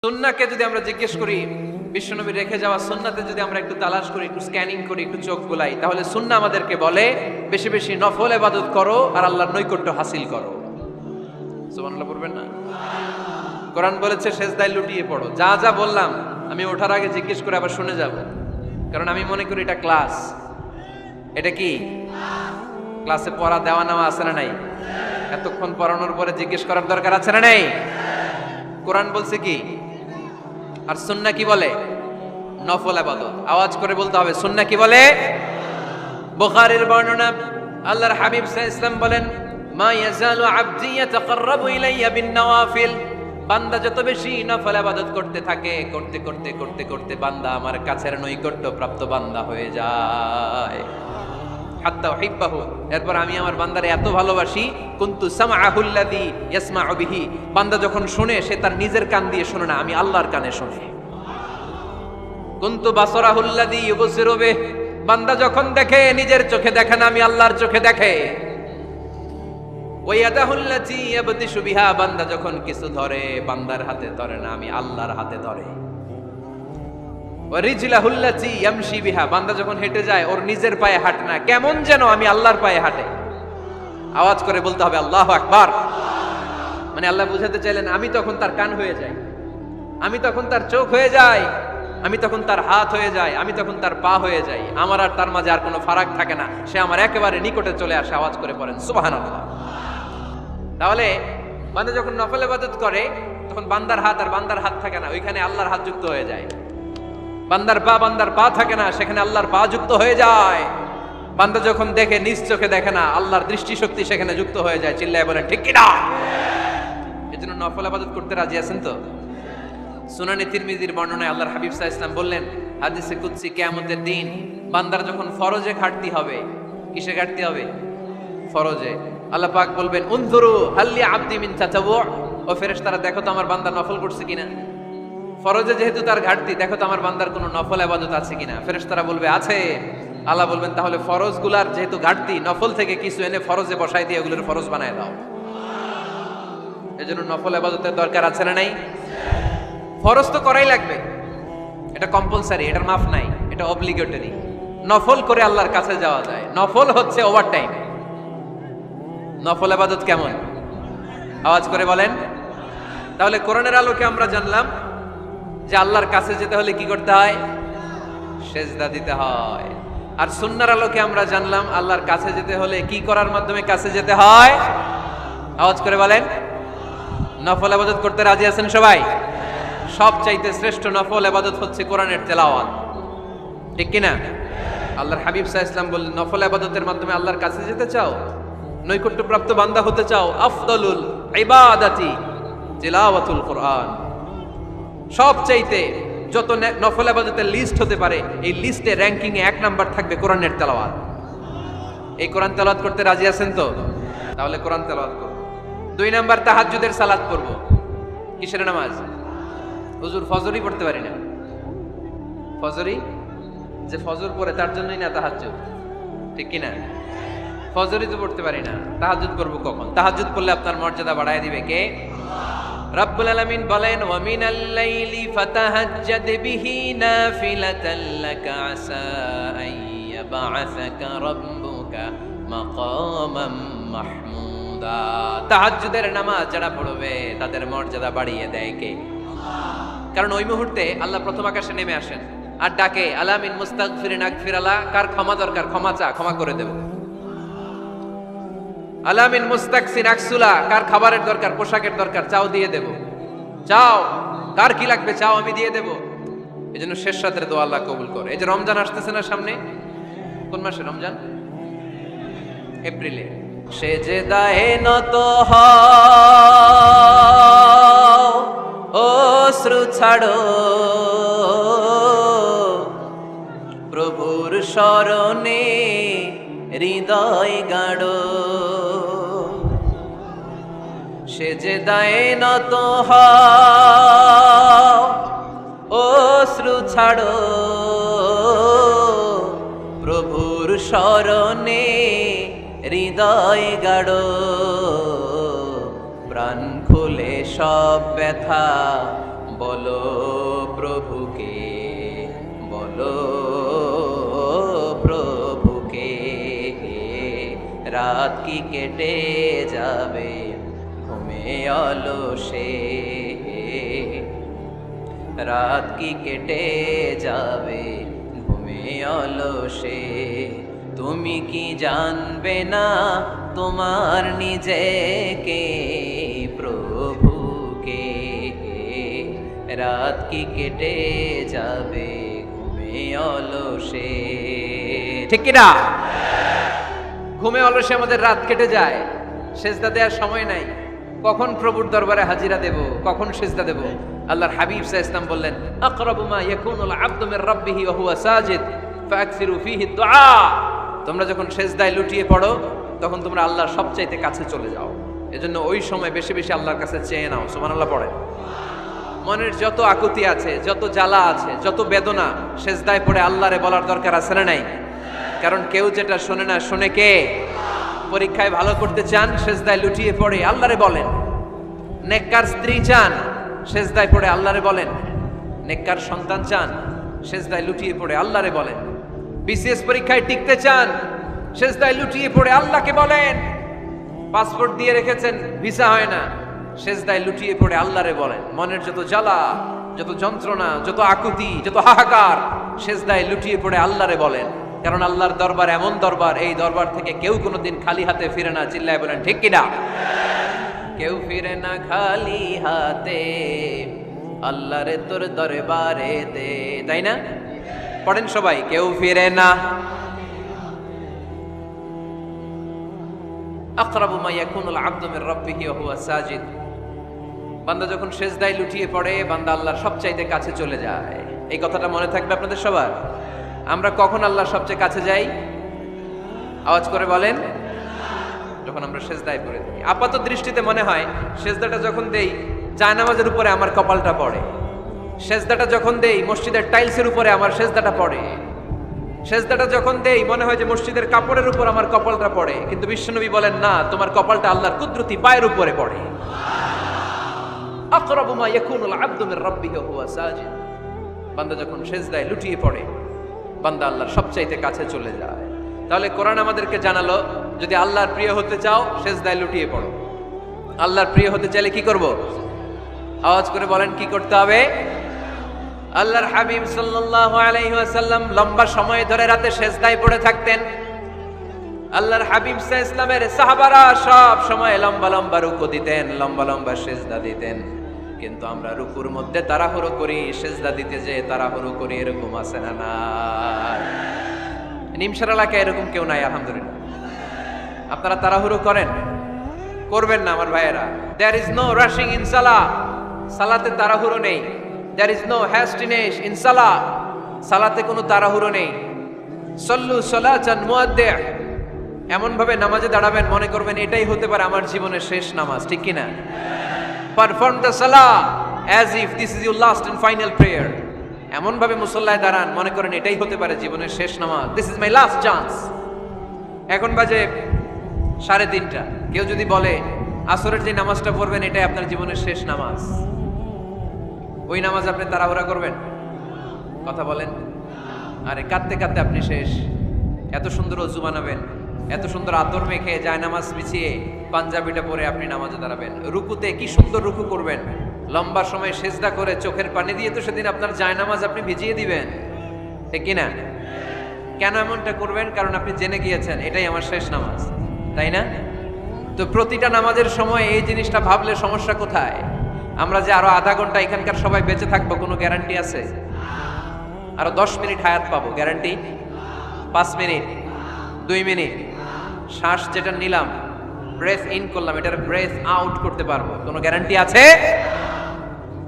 সুন্নাহকে যদি আমরা জিজ্ঞেস করি, বিশ্বনবী রেখে যাওয়া সুন্নাতে যদি আমরা একটু তালাশ করি, একটু স্ক্যানিং করি, একটু চোখ বুলাই, তাহলে সুন্নাহ আমাদেরকে বলে বেশি বেশি নফল ইবাদত করো আর আল্লাহর নৈকট্য হাসিল করো। সুবহানাল্লাহ পড়বেন না? কোরআন বলেছে সেজদায় লুটিয়ে পড়ো। যা যা বললাম আমি ওঠার আগে জিজ্ঞেস করে আবার শুনে যাব, কারণ আমি মনে করি এটা ক্লাস। এটা কি ক্লাসে পড়া দেওয়া নেওয়া আছে না নাই? এতক্ষণ পড়ানোর পরে জিজ্ঞেস করার দরকার আছে না নাই? কোরআন বলছে কি আর সুন্নাহ কি বলে? নফল ইবাদত। আওয়াজ করে বলতে হবে সুন্নাহ কি বলে? বুখারীর বর্ণনা, আল্লাহর হাবিব সাল্লাল্লাহু আলাইহি ওয়াসাল্লাম বলেন, মা ইয়াজালু আবদি ইয়াতাকাররাবু ইলাইয়া বিন নওয়াফিল। বান্দা যত বেশি নফল ইবাদত করতে থাকে, করতে করতে করতে করতে বান্দা আমার কাছের নৈকট্য প্রাপ্ত বান্দা হয়ে যায়। হাত্তা উহিব্বাহু, এরপর আমি আমার বান্দারে এত ভালোবাসি, কুনতু সামআহুল্লাযী ইয়াসমাউ বিহি। বান্দা যখন শুনে সে তার নিজের কান দিয়ে শুনে না, আমি আল্লাহর কানে শুনে। কুনতু বাসরাহুল্লাযী ইউবসিরু বিহি, বান্দা যখন দেখে নিজের চোখে দেখে না, আমি আল্লাহর চোখে দেখে। ওয়া ইয়াদাহুল্লাতী ইয়াবতিশু বিহা, বান্দা যখন কিছু ধরে বান্দার হাতে ধরে না, আমি আল্লাহর হাতে ধরে। ওয়া রিজলাহুল্লাতী ইয়ামশি বিহা, বান্দা যখন হেঁটে যায় ওর নিজের পায়ে হাঁটে না, কেমন যেন আমি আল্লাহর পায়ে হাঁটে। আওয়াজ করে বলতে হবে আল্লাহু আকবার। মানে আল্লাহ বুঝাতে চাইলেন আমি তখন তার কান হয়ে যাই, আমি তখন তার চোখ হয়ে যাই, আমি তখন তার হাত হয়ে যাই, আমি তখন তার পা হয়ে যাই। আমার আর তার মাঝে আর কোনো ফারাক থাকে না, সে আমার একেবারে নিকটে চলে আসে। আওয়াজ করে পড়েন সুবহানাল্লাহ। তাহলে বান্দা যখন নফল ইবাদত করে তখন বান্দার হাত আর বান্দার হাত থাকে না, ওইখানে আল্লাহর হাত যুক্ত হয়ে যায়। বান্দার পা থাকে না, সেখানে আল্লাহর পা যুক্ত হয়ে যায়। বান্দা যখন দেখে নিজ চোখে দেখে না, আল্লাহর দৃষ্টিশক্তি সেখানে যুক্ত হয়ে যায়। চিল্লায় বলেন ঠিক কি না? এজন্য নফল ইবাদত করতে রাজি আছেন তো? সুনানে তিরমিজির বর্ণনায় আল্লাহর হাবিব সাল্লাল্লাহু আলাইহি ওয়াসাল্লাম বললেন, হাদিসে কুদসি, কিয়ামতের দিন বান্দার যখন ফরজে ঘাটতি হবে, কিসে ঘাটতি হবে? ফরজে। আল্লাহ পাক বলবেন, উনজুরু হাল্লি আবদি মিন তাতাওয়ু, ও ফেরেশতারা দেখো তো আমার বান্দা নফল করছে কিনা। ফরজে যেহেতু তার ঘাটতি, দেখো তো আমার বান্দার কোনো নফল ইবাদত আছে কিনা। ফেরেশতারা বলবে আছে। আল্লাহ বলবেন তাহলে ফরজগুলার যেহেতু ঘাটতি, নফল থেকে কিছু এনে ফরজে বসাই দিয়ে ওগুলোর ফরজ বানায় দাও। এজন্য নফল ইবাদতের দরকার আছে না নাই? ফরজ তো করাই লাগবে, এটা কম্পালসারি, এটার মাফ নাই, এটা অব্লিগেটরি। নফল করে আল্লাহর কাছে যাওয়া যায়, নফল হচ্ছে ওভারটাইম। নফল ইবাদত কেমন? আওয়াজ করে বলেন। তাহলে কোরআনের আলোকে আমরা জানলাম যে আল্লাহর কাছে যেতে হলে কি করতে হয়? সেজদা দিতে হয়। আর সুন্নাহর আলোকে আমরা জানলাম আল্লাহর কাছে যেতে হলে কি করার মাধ্যমে কাছে যেতে হয়? আওয়াজ করে বলেন। নফল ইবাদত করতে রাজি আছেন সবাই? সবচাইতে শ্রেষ্ঠ নফল ইবাদত হচ্ছে কোরআনের তেলাওয়াত, ঠিক কি না? আল্লাহর হাবিব সাল্লাল্লাহু আলাইহি ওয়াসাল্লাম বললেন, নফল ইবাদতের মাধ্যমে আল্লাহর কাছে যেতে চাও, নৈকট্যপ্রাপ্ত বান্দা হতে চাও, আফদালুল ইবাদাতি তিলাওয়াতুল কোরআন। সবচাইতে যত নফল ইবাদতের লিস্ট হতে পারে, এই লিস্টে র‍্যাঙ্কিং এ 1 নাম্বার থাকবে কোরআনের তেলাওয়াত। এই কোরআন তেলাওয়াত করতে রাজি আছেন তো? তাহলে কোরআন তেলাওয়াত করব। 2 নাম্বার তাহাজ্জুদের সালাত পড়ব। কিসের নামাজ? হুজুর ফজরই পড়তে পারি না। ফজরই যে ফজর পড়ে তার জন্যই না তাহাজ্জুদ, ঠিক কি না? ফজরই তো পড়তে পারি না, তাহাজ্জুদ করব কখন? তাহাজ্জুদ করলে আপনার মর্যাদা বাড়ায় দিবে কে? রব্বুল আলামিন বলেন, ওয়া মিনাল লাইলি ফাতাহাজ্জাদ বিহি নাফিলাতাল লাকা আসা আইয়াবআসাকা রাব্বুকা মাকামাম মাহমুদা। তাহাজ্জুদের নামাজ যারা পড়বে তাদের মর্যাদা বাড়িয়ে দেয় কে? কারণ ওই মুহূর্তে আল্লাহ প্রথম আকাশে নেমে আসেন আর ডাকে, আলা মিন মুস্তাগফিরিন আগফিরালা, কার ক্ষমা দরকার ক্ষমা চা, ক্ষমা করে দেব। আলা মিন মুস্তাকসিন আকসুলা, কার খাবারের দরকার, পোশাকের দরকার, চাও দিয়ে দেব। চাও, কার কি লাগবে চাও, আমি দিয়ে দেব। এজন্য শেষ রাতের দোয়া আল্লাহ কবুল করে। এই যে রমজান আসতেছে না সামনে, কোন মাসে রমজান? এপ্রিলে। সেজদায়ে নত হও, অশ্রু ছাড়ো, প্রভুর শরণে হৃদয় গাড়ো। সেজদায়ে নত হও, অশ্রু ছাড়ো, প্রভুর শরণে হৃদয় গাড়ো। প্রাণ খুলে সব ব্যথা বলো প্রভুকে, বলো প্রভুকে। রাত কি কেটে যাবে ঘুমে অলসে, রাত কি কেটে যাবে ঘুমে অলসে। তুমি কি জানবে না তোমার নিজেকে প্রভুকে, রাত কি কেটে যাবে ঘুমে অলসে। ঠিক কিনা? ঘুমে অলসে আমাদের রাত কেটে যায়, সেজদা দেওয়ার সময় নাই। কখন প্রভুর দরবারে হাজিরা দেব, কখন সেজদা দেব? আল্লাহর হাবিব সাল্লাল্লাহু আলাইহি ওয়াসাল্লাম বললেন, আকরাবু মা ইয়াকুনুল আবদু মির রাব্বিহি ওয়া হুয়া সাজিদ ফাকসিরু ফীহি দুআ। তোমরা যখন সেজদায় লুটিয়ে পড়ো তখন তোমরা আল্লাহর সবচাইতে কাছে চলে যাও। এজন্য ওই সময় বেশি বেশি আল্লাহর কাছে চেয়ে নাও। সুবহানাল্লাহ পড়েন। মনের যত আকুতি আছে, যত জ্বালা আছে, যত বেদনা, সেজদায় পড়ে আল্লাহরে বলার দরকার আছে না নাই? কারণ কেউ যেটা শোনে না, শোনে কে? পরীক্ষায় ভালো করতে চান, সেজদায় লুটিয়ে পড়ে আল্লাহরে বলেন। নেককার স্ত্রী চান, সেজদায় পড়ে আল্লাহরে বলেন। নেককার সন্তান চান, সেজদায় লুটিয়ে পড়ে আল্লাহরে বলেন। বিসিএস পরীক্ষায় টিকতে চান, সেজদায় লুটিয়ে পড়ে আল্লাহকে বলেন। পাসপোর্ট দিয়ে রেখেছেন, ভিসা হয় না, সেজদায় লুটিয়ে পড়ে আল্লাহরে বলেন। মনের যত জ্বালা, যত যন্ত্রণা, যত আকুতি, যত হাহাকার, সেজদায় লুটিয়ে পড়ে আল্লাহরে বলেন। কারণ আল্লাহর দরবার এমন দরবার, এই দরবার থেকে কেউ কোনোদিন খালি হাতে ফিরে না। চিল্লায় বলেন ঠিক কিনা? কেউ ফিরে না খালি হাতে, আল্লাহরে তোর দরবারে দে, তাই না? পড়েন সবাই, কেউ ফিরে না। আকরাবু মা ইয়াকুনুল আবদু মির রাব্বিহি ওয়া হুয়া সাজিদ। বান্দা যখন সেজদায় লুটিয়ে পড়ে, বান্দা আল্লাহর সবচাইতে কাছে চলে যায়। এই কথাটা মনে থাকবে আপনাদের সবার। আমরা কখন আল্লাহর সবচেয়ে কাছে যাই? আওয়াজ করে বলেন। যখন আমরা সেজদায় পড়ে থাকি। আপাত দৃষ্টিতে মনে হয় সেজদাটা যখন দেই জায়নামাজের উপরে আমার কপালটা পড়ে, সেজদাটা যখন দেই মসজিদের টাইলসের উপরে আমার সেজদাটা পড়ে, সেজদাটা যখন দেই মনে হয় যে মসজিদের কাপড়ের উপর আমার কপালটা পড়ে। কিন্তু বিশ্বনবী বলেন না, তোমার কপালটা আল্লাহর কুদরতি পায়ের উপরে পড়ে। আকরাবু মা ইয়াকুনুল আবদু মির রাব্বিহি ওয়া হুয়া সাজিদ। বান্দা যখন সেজদায় লুটিয়ে পড়ে, বান্দা আল্লাহর সবচাইতে কাছে চলে যায়। তাহলে কোরআন আমাদেরকে জানালো, যদি আল্লাহর প্রিয় হতে চাও সেজদায় লুটিয়ে পড়ো। আল্লাহর প্রিয় হতে চাইলে কি করব? আওয়াজ করে বলেন কি করতে হবে? আল্লাহর হাবিব সাল্লাল্লাহু আলাইহি ওয়াসাল্লাম লম্বা সময় ধরে রাতে সেজদায় পড়ে থাকতেন। আল্লাহর হাবিব সাল্লাল্লাহু আলাইহি ওয়াসাল্লামের সাহাবারা সব সময় লম্বা লম্বা রুকু দিতেন, লম্বা লম্বা সেজদা দিতেন। কিন্তু আমরা রুকুর মধ্যে তাড়াহুড়ো করি, সেজদা দিতে যে তাড়াহুড়ো করি, এরকম আছে না? না, নিমসার এলাকায় এরকম কেউ নাই আলহামদুলিল্লাহ। আপনারা তাড়াহুড়ো করেন? করবেন না আমার ভাইয়েরা। There is no rushing in salah. সালাতে তাড়াহুড়ো নেই। There is no hastiness in salah. সালাতে কোনো তাড়াহুড়ো নেই। সল্লু সালাতান মুআদ্দি'। এমন ভাবে নামাজে দাঁড়াবেন মনে করবেন এটাই হতে পারে আমার জীবনের শেষ নামাজ, ঠিক কি না? Perform the salah as if this is your last and final prayer. এমন ভাবে মুসল্লায় দাঁড়ান মনে করেন এটাই হতে পারে জীবনের শেষ নামাজ। This is my last chance. এখন বাজে 3:30। কেউ যদি বলে আসরের যে নামাজটা পড়বেন এটাই আপনার জীবনের শেষ নামাজ, ওই নামাজ আপনি তাড়াহুড়া করবেন? কথা বলেন। আরে কাঁদতে কাঁদতে আপনি শেষ। এত সুন্দর ওযু বানাবেন, এত সুন্দর আতর মেখে জায়নামাজ বিছিয়ে পাঞ্জাবিটা পরে আপনি নামাজে দাঁড়াবেন। রুকুতে কি সুন্দর রুকু করবেন, লম্বা সময় সেজদা করে চোখের পানি দিয়ে তো সেদিন আপনার জায়নামাজ আপনি ভিজিয়ে দিবেন, ঠিক কি না? কেন এমনটা করবেন? কারণ আপনি জেনে গিয়েছেন এটাই আমার শেষ নামাজ, তাই না? তো প্রতিটা নামাজের সময় এই জিনিসটা ভাবলে সমস্যা কোথায়? আমরা যে আরো আধা ঘন্টা এখানকার সবাই বেঁচে থাকবো কোনো গ্যারান্টি আছে? আরো 10 মিনিট হায়াত পাবো, গ্যারান্টি? 5 মিনিট, 2 মিনিট, শ্বাস যেটা নিলাম, ব্রেথ ইন করলাম, এটার ব্রেথ আউট করতে পারবো, কোনো গ্যারান্টি আছে?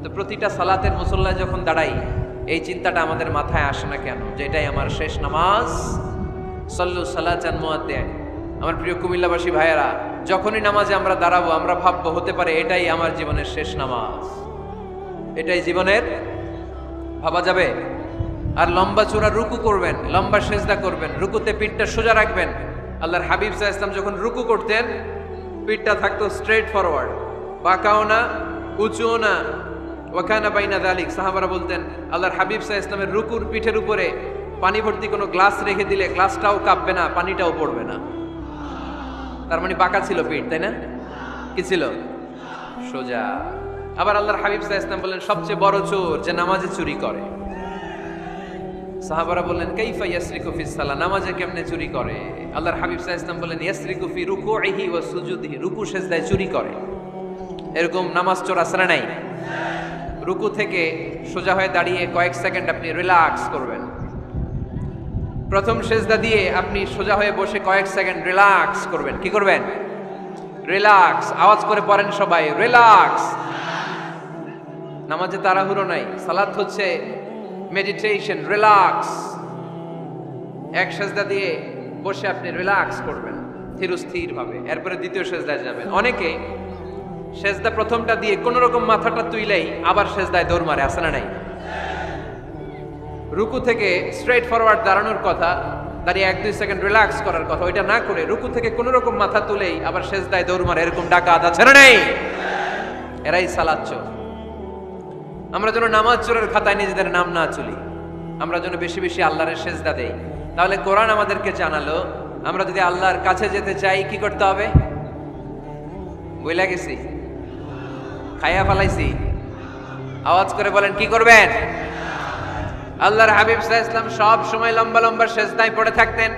তো প্রতিটা সালাতের মুসল্লায় যখন দাঁড়াই এই চিন্তাটা আমাদের মাথায় আসে না কেন যে এটাই আমার শেষ নামাজ? সল্লু সালাতান মুআদ্দি'। আমার প্রিয় কুমিল্লাবাসী ভাইয়েরা, যখনই নামাজে আমরা দাঁড়াবো আমরা ভাববো হতে পারে এটাই আমার জীবনের শেষ নামাজ, এটাই জীবনের, ভাবা যাবে? আর লম্বা চূড়া রুকু করবেন, লম্বা সেজদা করবেন, রুকুতে পিঠটা সোজা রাখবেন। আল্লাহর হাবিব সাল্লাল্লাহু আলাইহি ওয়াসাল্লাম যখন রুকু করতেন পিঠটা থাকতো স্ট্রেট ফরওয়ার্ড, বাঁকাও না, উঁচুও না, ওয়াকানা বাইনা যালিক, সাহাবারা বলতেন আল্লাহর হাবিব সাল্লাল্লাহু আলাইহি ওয়াসাল্লামের রুকুর পিঠের উপরে পানি ভর্তি কোনো গ্লাস রেখে দিলে গ্লাসটাও কাঁপবে না, পানিটাও পড়বে না। তার মানে বাঁকা ছিল পিঠ, তাই না? কি ছিল? সোজা। আবার আল্লাহর হাবিব সাল্লাল্লাহু আলাইহি ওয়াসাল্লাম বললেন সবচেয়ে বড় চোর যে নামাজে চুরি করে। সাহাবারা বললেন কাইফা ইয়াসরিকু ফিস সালাহ, নামাজে কেমনে চুরি করে? আল্লাহর হাবিব সাল্লাল্লাহু আলাইহি ওয়াসাল্লাম বললেন ইয়াসরিকু ফি রুকুইহি ওয়া সুজুদিহি, রুকু সেজদায় চুরি করে। এরকম নামাজ চোর আছে না নাই? রুকু থেকে সোজা হয়ে দাঁড়িয়ে কয়েক সেকেন্ড আপনি রিল্যাক্স করবেন। প্রথম সেজদা দিয়ে আপনি সোজা হয়ে বসে কয়েক সেকেন্ড রিল্যাক্স করবেন। কি করবেন? রিল্যাক্স। আওয়াজ করে পড়েন সবাই, রিল্যাক্স। নামাজে তাড়াহুড়ো নাই, সালাত হচ্ছে মেডিটেশন, রিল্যাক্স। এক সেজদা দিয়ে বসে আপনি রিল্যাক্স করবেন ধীরস্থির ভাবে, এরপরে দ্বিতীয় সেজদায় যাবেন। অনেকে সেজদা প্রথমটা দিয়ে কোন রকম মাথাটা তুইলেই আবার সেজদায় দৌড় মারে, আছে না নাই? রুকু থেকে স্ট্রেট ফরওয়ার্ড দাঁড়ানোর কথা, দাঁড়িয়ে 1-2 সেকেন্ড রিল্যাক্স করার কথা, ওইটা না করে রুকু থেকে কোন রকম মাথা তুলেই আবার সেজদায় দৌড় মারে, এরকম ডাকাত আছে না নাই? এরাই সালাত চোর। আমরা যেন নামাজ চোরের খাতায় নিজেদের নাম না চলি, আমরা যেন বেশি বেশি আল্লাহর সেজদা দেই। তাহলে কোরআন আমাদেরকে জানালো আমরা যদি আল্লাহর কাছে যেতে চাই কি করতে হবে? বইলা গেছি, খাইয়া ফেলাইছি, আওয়াজ করে বলেন কি করবেন? আল্লাহর হাবিব সাল্লাল্লাহু আলাইহি ওয়াসাল্লাম সব সময় লম্বা লম্বা সেজদায় পড়ে থাকতেন।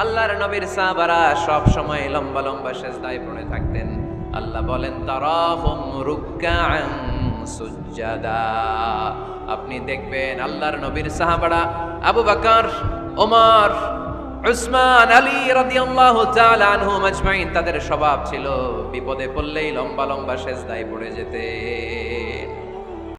আল্লাহর নবীর সাহাবারা সব সময় লম্বা লম্বা সেজদায় পড়ে থাকতেন। আল্লাহ বলেন তারাহুম রুকআন সুজদা, আপনি দেখবেন আল্লাহর নবীর সাহাবারা আবু বকর, ওমর, উসমান, আলী রাদিয়াল্লাহু তাআলা আনহুম আজমাইন, তাদের স্বভাব ছিল বিপদে পড়লেই লম্বা লম্বা সেজদায় পড়ে যেতে।